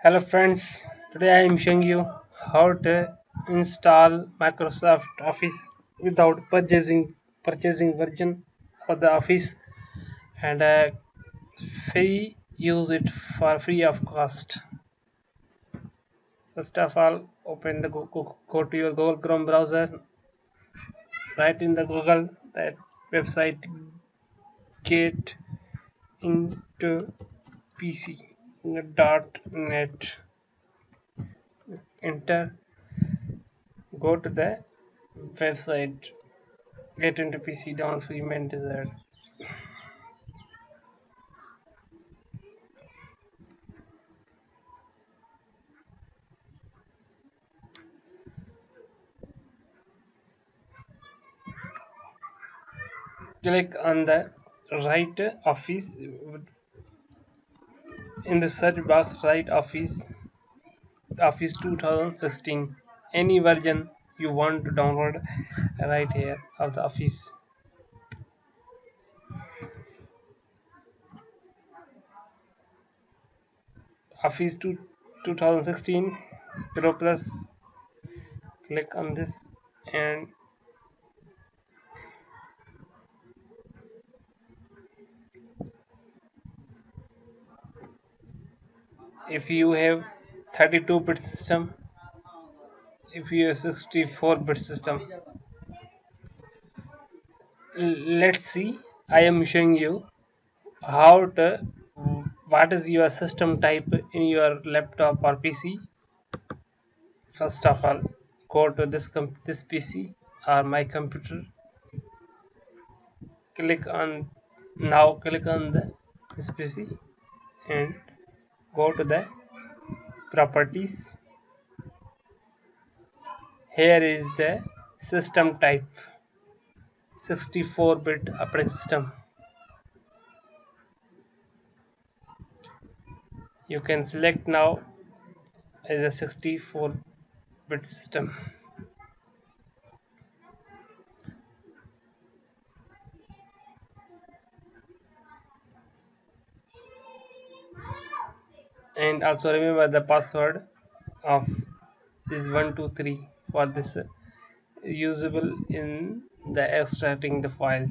Hello friends, today I am showing you how to install Microsoft Office without purchasing version of the Office and free use it for free of cost. First of all, open the go to your Google Chrome browser. Write in the Google that website get into PC.net. Enter. Go to the website get into PC down Freeman Desert. Click on the right office in the search box. Write Office 2016. Any version you want to download right here of the Office 2016 Pro Plus. Click on this and if you have 32-bit system, if you have 64-bit system, let's see. I am showing you how to what is your system type in your laptop or PC. First of all, go to this PC or my computer. Click on this PC and go to the properties. Here is the system type, 64-bit operating system. You can select now as a 64-bit system. And also remember the password of is 123 for this usable in the extracting the file.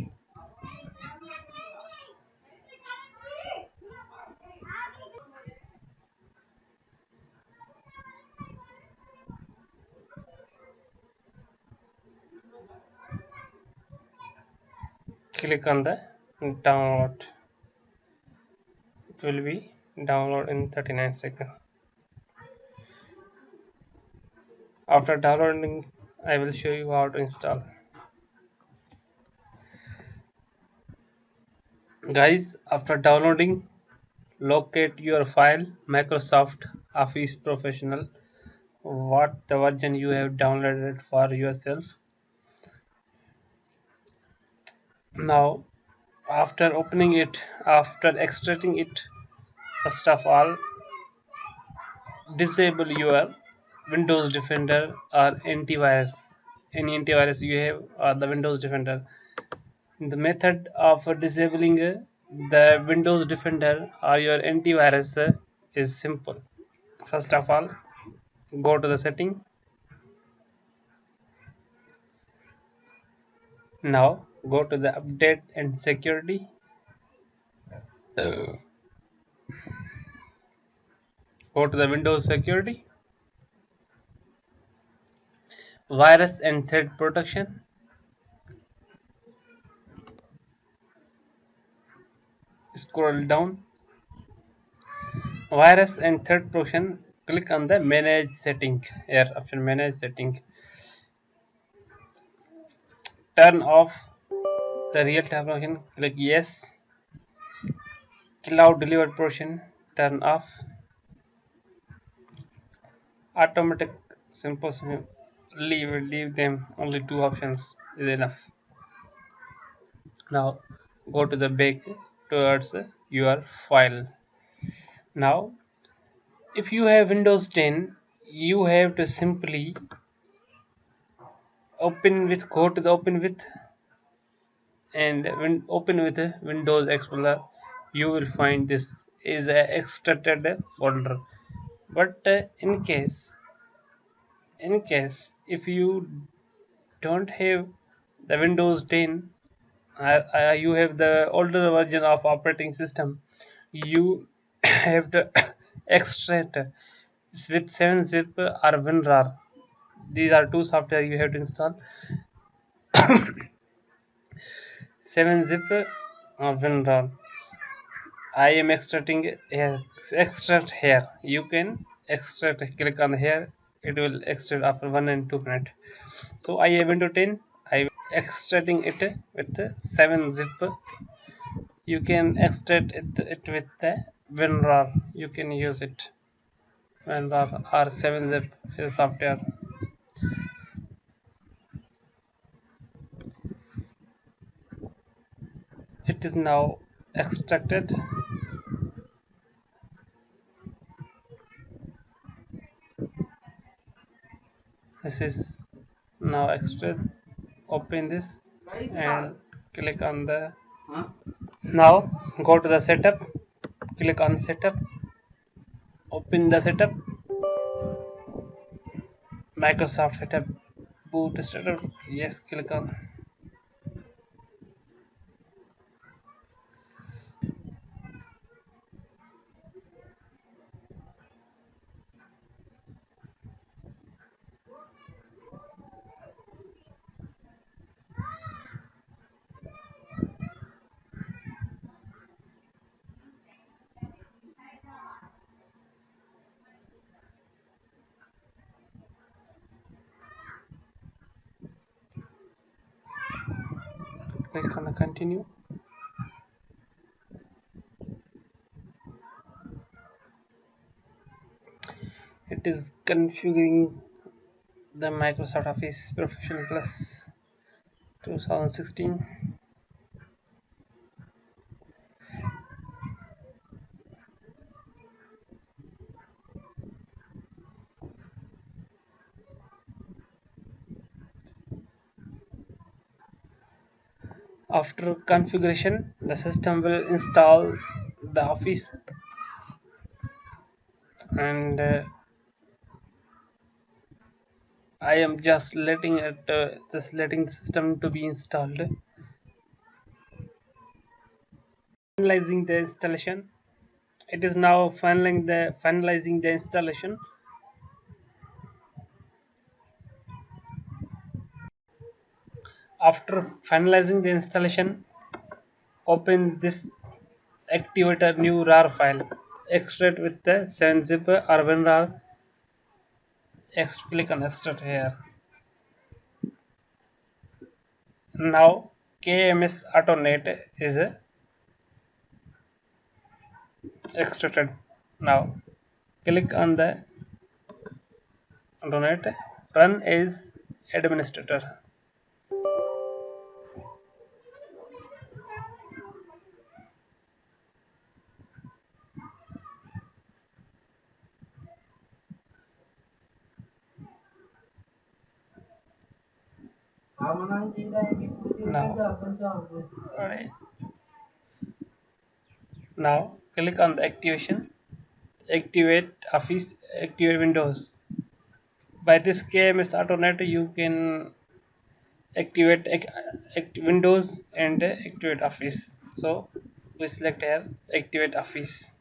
Click on the download. It will be download in 39 seconds. After downloading, I will show you how to install. Guys, after downloading, locate your file Microsoft Office Professional, what the version you have downloaded for yourself. Now after opening it, after extracting it, first of all disable your Windows Defender or antivirus, any antivirus you have or the Windows Defender. The method of disabling the Windows Defender or your antivirus is simple. First of all, go to the setting. Now go to the update and security. Go to the Windows security, virus and threat protection. Scroll down, virus and threat protection. Click on the manage setting. Here option manage setting. Turn off the real time option. Click yes. Cloud delivered portion. Turn off. Automatic simple. Leave them. Only two options is enough. Now go to the back towards your file. Now if you have Windows 10, you have to simply go to the open with and when open with Windows Explorer, you will find this is a extracted folder. But in case if you don't have the Windows 10, you have the older version of operating system, you have to extract with 7-zip or WinRAR. These are two software you have to install. 7-zip or WinRAR. I am extracting here. Extract here. You can extract. Click on here. It will extract after 1 and 2 minutes. So I am into 10. I extracting it with the 7-zip. You can extract it with the WinRAR. You can use it. WinRAR or 7-zip is software. It is now extracted. This is now extracted. Open this and click on the. Now go to the setup. Click on setup. Open the setup. Microsoft setup. Boot startup. Yes, click on. Click on the continue. It is configuring the Microsoft Office Professional Plus 2016. After configuration, the system will install the Office, and I am just letting the system to be installed. Finalizing the installation. It is now finalizing the installation. After finalizing the installation, open this, activate a new RAR file. Extract with the 7-zip or WinRAR. Click on extract here. Now KMS AutoNet is extracted. Now click on the AutoNet. Run as administrator. Now, alright. Now click on the activation. Activate Office. Activate Windows. By this KMS AutoNet, you can activate Windows and activate Office. So we select here activate Office.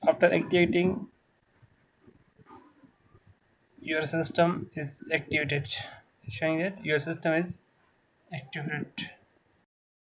After activating, your system is activated, showing that your system is activated.